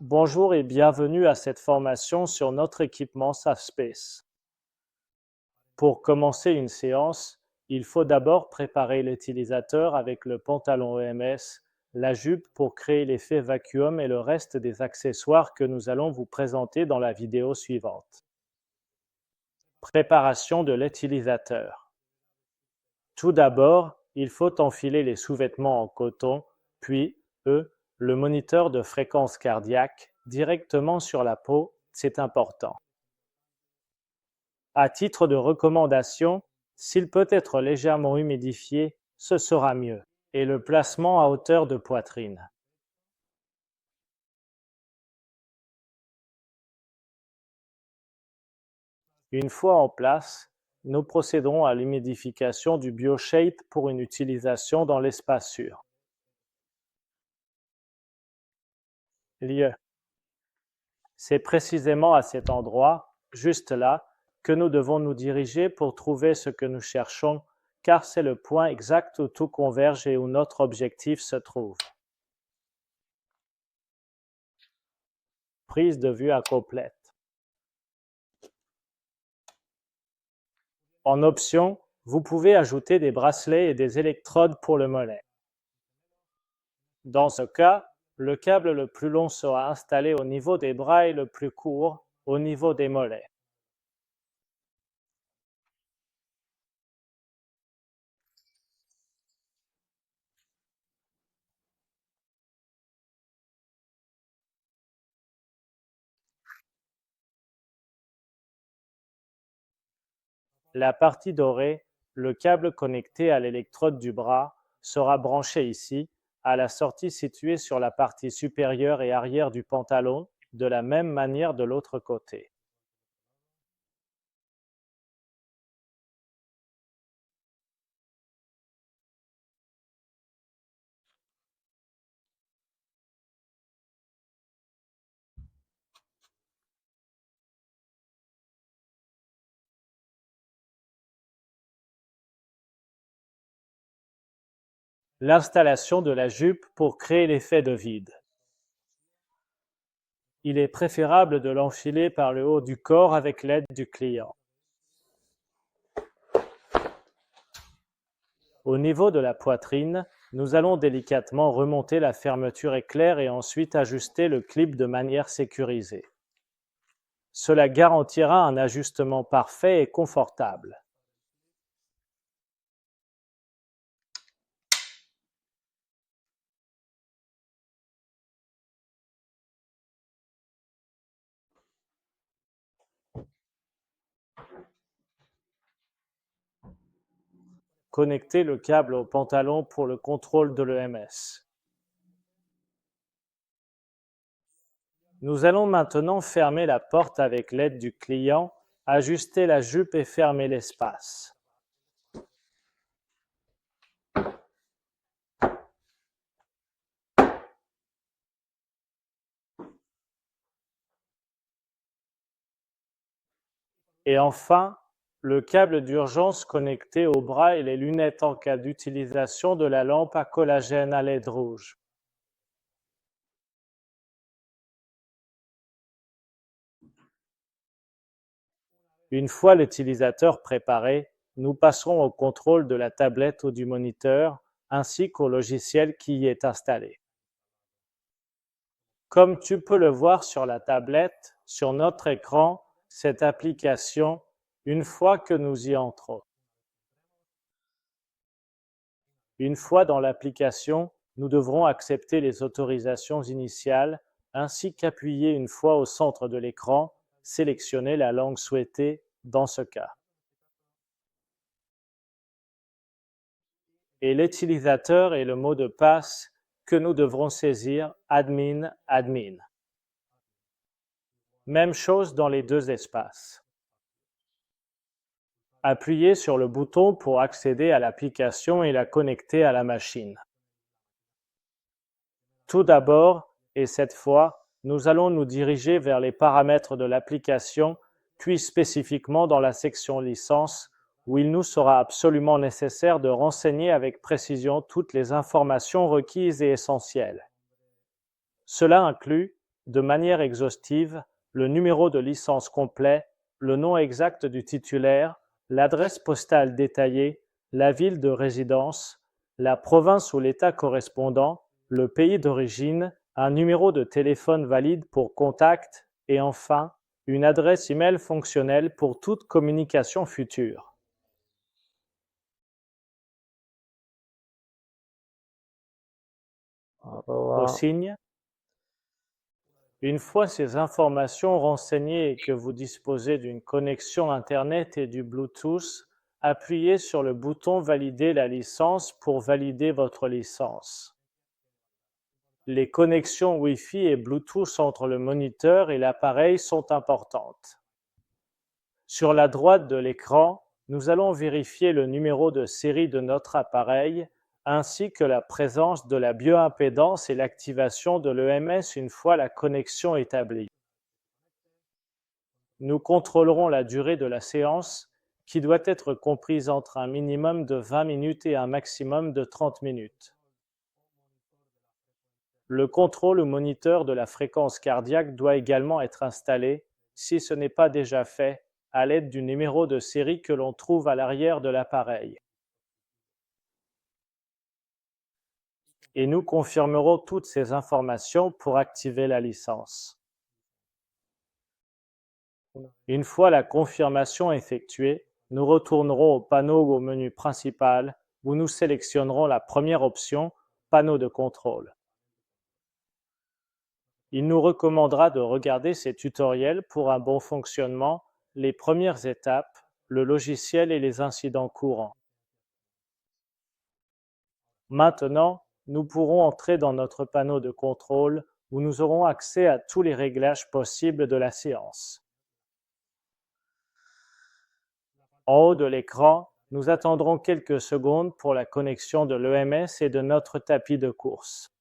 Bonjour et bienvenue à cette formation sur notre équipement SafeSpace. Pour commencer une séance, il faut d'abord préparer l'utilisateur avec le pantalon EMS, la jupe pour créer l'effet vacuum et le reste des accessoires que nous allons vous présenter dans la vidéo suivante. Préparation de l'utilisateur. Tout d'abord, il faut enfiler les sous-vêtements en coton, puis, le moniteur de fréquence cardiaque directement sur la peau, c'est important. À titre de recommandation, s'il peut être légèrement humidifié, ce sera mieux, et le placement à hauteur de poitrine. Une fois en place, nous procéderons à l'humidification du BioShape pour une utilisation dans l'espace sûr. Lieu. C'est précisément à cet endroit, juste là, que nous devons nous diriger pour trouver ce que nous cherchons, car c'est le point exact où tout converge et où notre objectif se trouve. Prise de vue incomplète. En option, vous pouvez ajouter des bracelets et des électrodes pour le mollet. Dans ce cas, le câble le plus long sera installé au niveau des bras et le plus court au niveau des mollets. La partie dorée, le câble connecté à l'électrode du bras, sera branché ici, à la sortie située sur la partie supérieure et arrière du pantalon, de la même manière de l'autre côté. L'installation de la jupe pour créer l'effet de vide. Il est préférable de l'enfiler par le haut du corps avec l'aide du client. Au niveau de la poitrine, nous allons délicatement remonter la fermeture éclair et ensuite ajuster le clip de manière sécurisée. Cela garantira un ajustement parfait et confortable. Connectez le câble au pantalon pour le contrôle de l'EMS. Nous allons maintenant fermer la porte avec l'aide du client, ajuster la jupe et fermer l'espace. Et enfin, le câble d'urgence connecté au bras et les lunettes en cas d'utilisation de la lampe à collagène à LED rouge. Une fois l'utilisateur préparé, nous passerons au contrôle de la tablette ou du moniteur, ainsi qu'au logiciel qui y est installé. Comme tu peux le voir sur la tablette, sur notre écran, cette application, une fois que nous y entrons. Une fois dans l'application, nous devrons accepter les autorisations initiales, ainsi qu'appuyer une fois au centre de l'écran, sélectionner la langue souhaitée dans ce cas. Et l'utilisateur et le mot de passe que nous devrons saisir admin. Même chose dans les deux espaces. Appuyez sur le bouton pour accéder à l'application et la connecter à la machine. Tout d'abord, et cette fois, nous allons nous diriger vers les paramètres de l'application, puis spécifiquement dans la section licence, où il nous sera absolument nécessaire de renseigner avec précision toutes les informations requises et essentielles. Cela inclut de manière exhaustive, le numéro de licence complet, le nom exact du titulaire, l'adresse postale détaillée, la ville de résidence, la province ou l'État correspondant, le pays d'origine, un numéro de téléphone valide pour contact et enfin, une adresse email fonctionnelle pour toute communication future. Au signe, une fois ces informations renseignées et que vous disposez d'une connexion Internet et du Bluetooth, appuyez sur le bouton Valider la licence pour valider votre licence. Les connexions Wi-Fi et Bluetooth entre le moniteur et l'appareil sont importantes. Sur la droite de l'écran, nous allons vérifier le numéro de série de notre appareil, ainsi que la présence de la bioimpédance et l'activation de l'EMS une fois la connexion établie. Nous contrôlerons la durée de la séance, qui doit être comprise entre un minimum de 20 minutes et un maximum de 30 minutes. Le contrôle ou moniteur de la fréquence cardiaque doit également être installé, si ce n'est pas déjà fait, à l'aide du numéro de série que l'on trouve à l'arrière de l'appareil. Et nous confirmerons toutes ces informations pour activer la licence. Une fois la confirmation effectuée, nous retournerons au panneau ou au menu principal où nous sélectionnerons la première option, panneau de contrôle. Il nous recommandera de regarder ces tutoriels pour un bon fonctionnement, les premières étapes, le logiciel et les incidents courants. Maintenant, nous pourrons entrer dans notre panneau de contrôle où nous aurons accès à tous les réglages possibles de la séance. En haut de l'écran, nous attendrons quelques secondes pour la connexion de l'EMS et de notre tapis de course.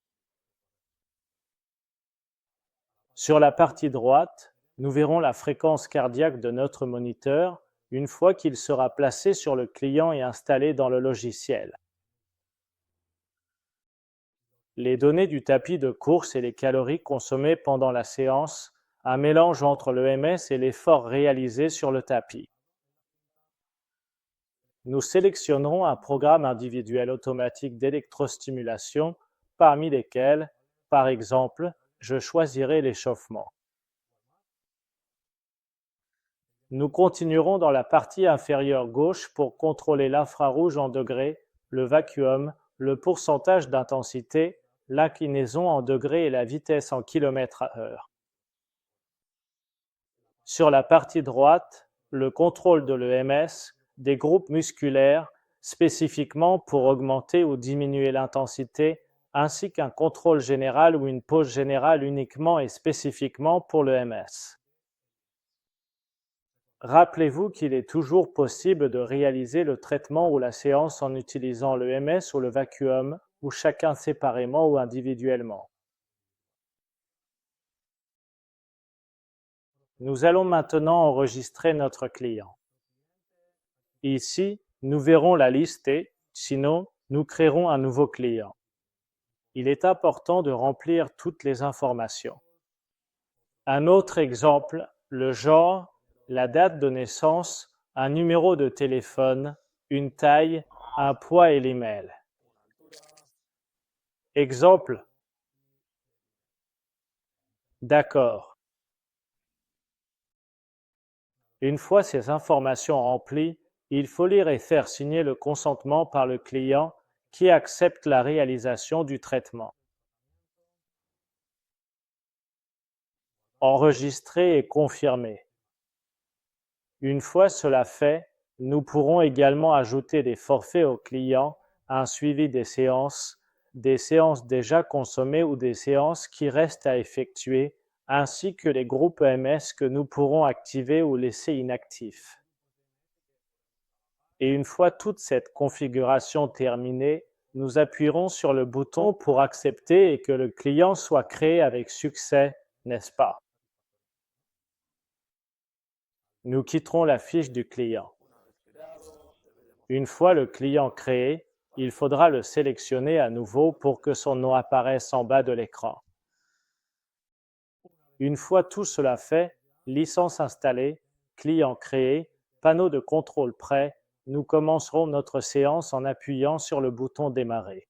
Sur la partie droite, nous verrons la fréquence cardiaque de notre moniteur une fois qu'il sera placé sur le client et installé dans le logiciel. Les données du tapis de course et les calories consommées pendant la séance, un mélange entre l'EMS et l'effort réalisé sur le tapis. Nous sélectionnerons un programme individuel automatique d'électrostimulation, parmi lesquels, par exemple, je choisirai l'échauffement. Nous continuerons dans la partie inférieure gauche pour contrôler l'infrarouge en degrés, le vacuum, le pourcentage d'intensité, l'inclinaison en degrés et la vitesse en km/h. Sur la partie droite, le contrôle de l'EMS, des groupes musculaires, spécifiquement pour augmenter ou diminuer l'intensité, ainsi qu'un contrôle général ou une pause générale uniquement et spécifiquement pour l'EMS. Rappelez-vous qu'il est toujours possible de réaliser le traitement ou la séance en utilisant l'EMS ou le vacuum, ou chacun séparément ou individuellement. Nous allons maintenant enregistrer notre client. Ici, nous verrons la liste sinon, nous créerons un nouveau client. Il est important de remplir toutes les informations. Un autre exemple, le genre, la date de naissance, un numéro de téléphone, une taille, un poids et l'email. Exemple. D'accord. Une fois ces informations remplies, il faut lire et faire signer le consentement par le client qui accepte la réalisation du traitement. Enregistrer et confirmer. Une fois cela fait, nous pourrons également ajouter des forfaits au client, un suivi des séances déjà consommées ou des séances qui restent à effectuer, ainsi que les groupes EMS que nous pourrons activer ou laisser inactifs. Et une fois toute cette configuration terminée, nous appuierons sur le bouton pour accepter et que le client soit créé avec succès, n'est-ce pas? Nous quitterons la fiche du client. Une fois le client créé, il faudra le sélectionner à nouveau pour que son nom apparaisse en bas de l'écran. Une fois tout cela fait, licence installée, client créé, panneau de contrôle prêt, nous commencerons notre séance en appuyant sur le bouton Démarrer.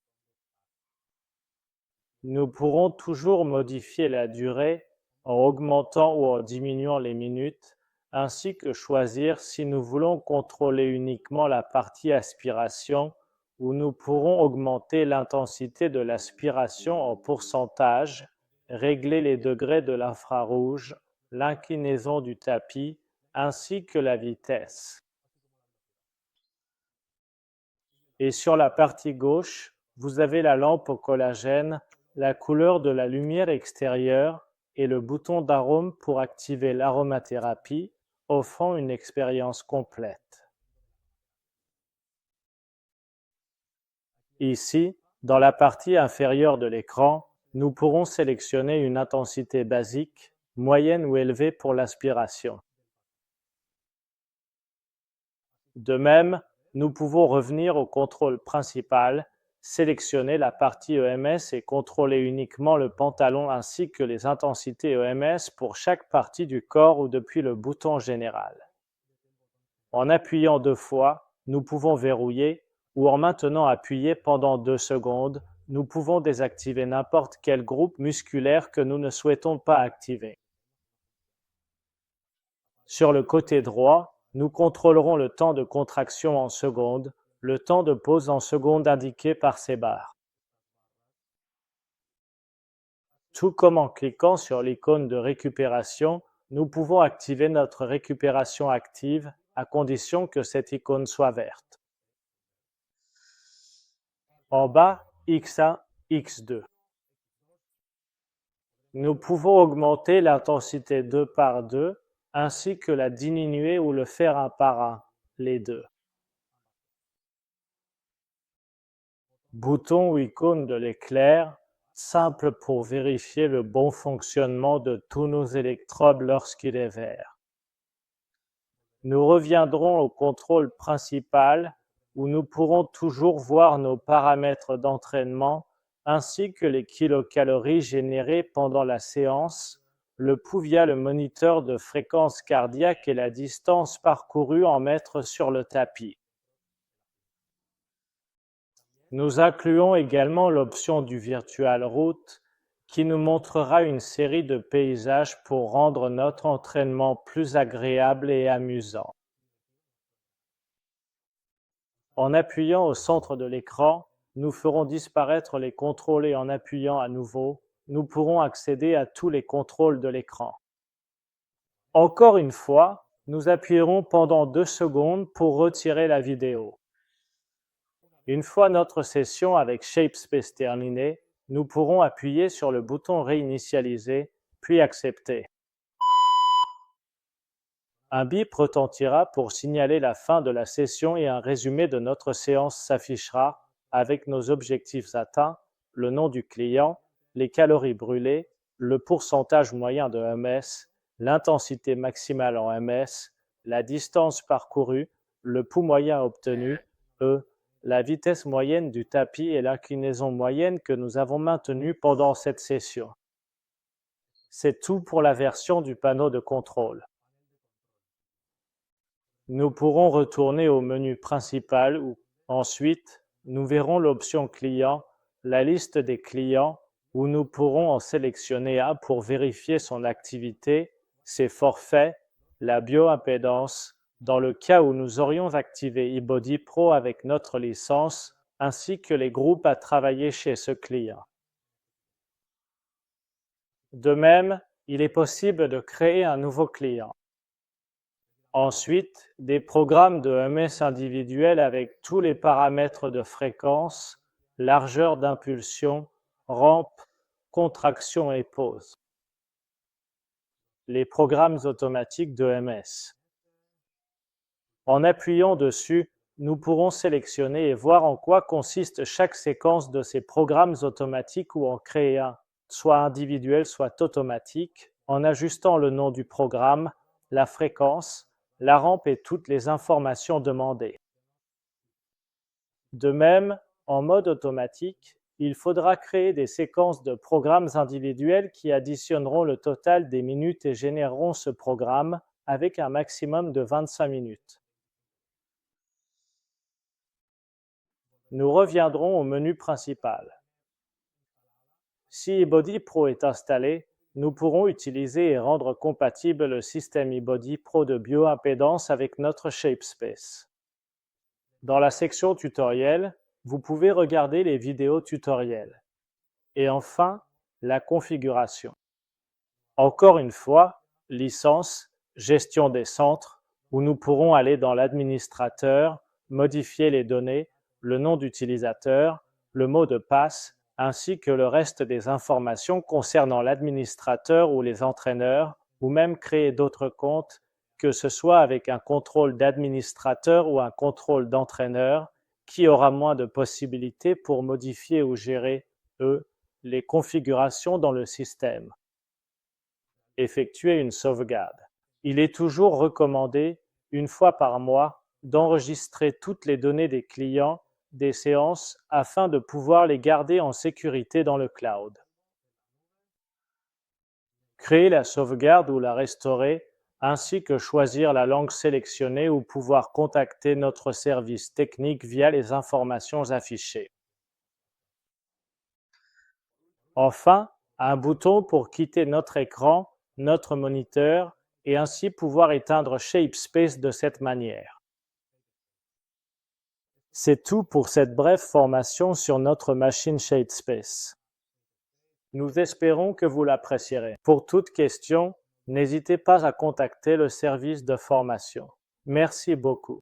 Nous pourrons toujours modifier la durée en augmentant ou en diminuant les minutes, ainsi que choisir si nous voulons contrôler uniquement la partie aspiration ou nous pourrons augmenter l'intensité de l'aspiration en pourcentage, régler les degrés de l'infrarouge, l'inclinaison du tapis, ainsi que la vitesse. Et sur la partie gauche, vous avez la lampe au collagène, la couleur de la lumière extérieure et le bouton d'arôme pour activer l'aromathérapie, offrant une expérience complète. Ici, dans la partie inférieure de l'écran, nous pourrons sélectionner une intensité basique, moyenne ou élevée pour l'aspiration. De même, nous pouvons revenir au contrôle principal, sélectionner la partie EMS et contrôler uniquement le pantalon ainsi que les intensités EMS pour chaque partie du corps ou depuis le bouton général. En appuyant 2 fois, nous pouvons verrouiller ou en maintenant appuyé pendant 2 secondes, nous pouvons désactiver n'importe quel groupe musculaire que nous ne souhaitons pas activer. Sur le côté droit, nous contrôlerons le temps de contraction en secondes, le temps de pause en secondes indiqué par ces barres. Tout comme en cliquant sur l'icône de récupération, nous pouvons activer notre récupération active à condition que cette icône soit verte. En bas, X1, X2. Nous pouvons augmenter l'intensité 2 par 2 ainsi que la diminuer ou le faire 1 par 1, les deux. Bouton ou icône de l'éclair, simple pour vérifier le bon fonctionnement de tous nos électrodes lorsqu'il est vert. Nous reviendrons au contrôle principal où nous pourrons toujours voir nos paramètres d'entraînement ainsi que les kilocalories générées pendant la séance, le pouls via le moniteur de fréquence cardiaque et la distance parcourue en mètres sur le tapis. Nous incluons également l'option du Virtual Route qui nous montrera une série de paysages pour rendre notre entraînement plus agréable et amusant. En appuyant au centre de l'écran, nous ferons disparaître les contrôles et en appuyant à nouveau, nous pourrons accéder à tous les contrôles de l'écran. Encore une fois, nous appuierons pendant 2 secondes pour retirer la vidéo. Une fois notre session avec ShapeSpace terminée, nous pourrons appuyer sur le bouton Réinitialiser, puis Accepter. Un bip retentira pour signaler la fin de la session et un résumé de notre séance s'affichera avec nos objectifs atteints, le nom du client, les calories brûlées, le pourcentage moyen de MS, l'intensité maximale en MS, la distance parcourue, le pouls moyen obtenu, la vitesse moyenne du tapis et l'inclinaison moyenne que nous avons maintenue pendant cette session. C'est tout pour la version du panneau de contrôle. Nous pourrons retourner au menu principal où, ensuite, nous verrons l'option Client, la liste des clients, où nous pourrons en sélectionner un pour vérifier son activité, ses forfaits, la bioimpédance, dans le cas où nous aurions activé eBody Pro avec notre licence, ainsi que les groupes à travailler chez ce client. De même, il est possible de créer un nouveau client. Ensuite, des programmes de MS individuels avec tous les paramètres de fréquence, largeur d'impulsion, rampe, contraction et pause. Les programmes automatiques de MS. En appuyant dessus, nous pourrons sélectionner et voir en quoi consiste chaque séquence de ces programmes automatiques ou en créer un, soit individuel, soit automatique, en ajustant le nom du programme, la fréquence, la rampe et toutes les informations demandées. De même, en mode automatique, il faudra créer des séquences de programmes individuels qui additionneront le total des minutes et généreront ce programme avec un maximum de 25 minutes. Nous reviendrons au menu principal. Si eBody Pro est installé, nous pourrons utiliser et rendre compatible le système eBody Pro de bioimpédance avec notre ShapeSpace. Dans la section tutoriel, vous pouvez regarder les vidéos tutoriels. Et enfin, la configuration. Encore une fois, licence, gestion des centres, où nous pourrons aller dans l'administrateur, modifier les données, le nom d'utilisateur, le mot de passe, ainsi que le reste des informations concernant l'administrateur ou les entraîneurs, ou même créer d'autres comptes, que ce soit avec un contrôle d'administrateur ou un contrôle d'entraîneur, qui aura moins de possibilités pour modifier ou gérer, les configurations dans le système. Effectuer une sauvegarde. Il est toujours recommandé, une fois par mois, d'enregistrer toutes les données des clients, des séances, afin de pouvoir les garder en sécurité dans le cloud. Créer la sauvegarde ou la restaurer, ainsi que choisir la langue sélectionnée ou pouvoir contacter notre service technique via les informations affichées. Enfin, un bouton pour quitter notre écran, notre moniteur, et ainsi pouvoir éteindre ShapeSpace de cette manière. C'est tout pour cette brève formation sur notre machine ShapeSpace. Nous espérons que vous l'apprécierez. Pour toute question, n'hésitez pas à contacter le service de formation. Merci beaucoup.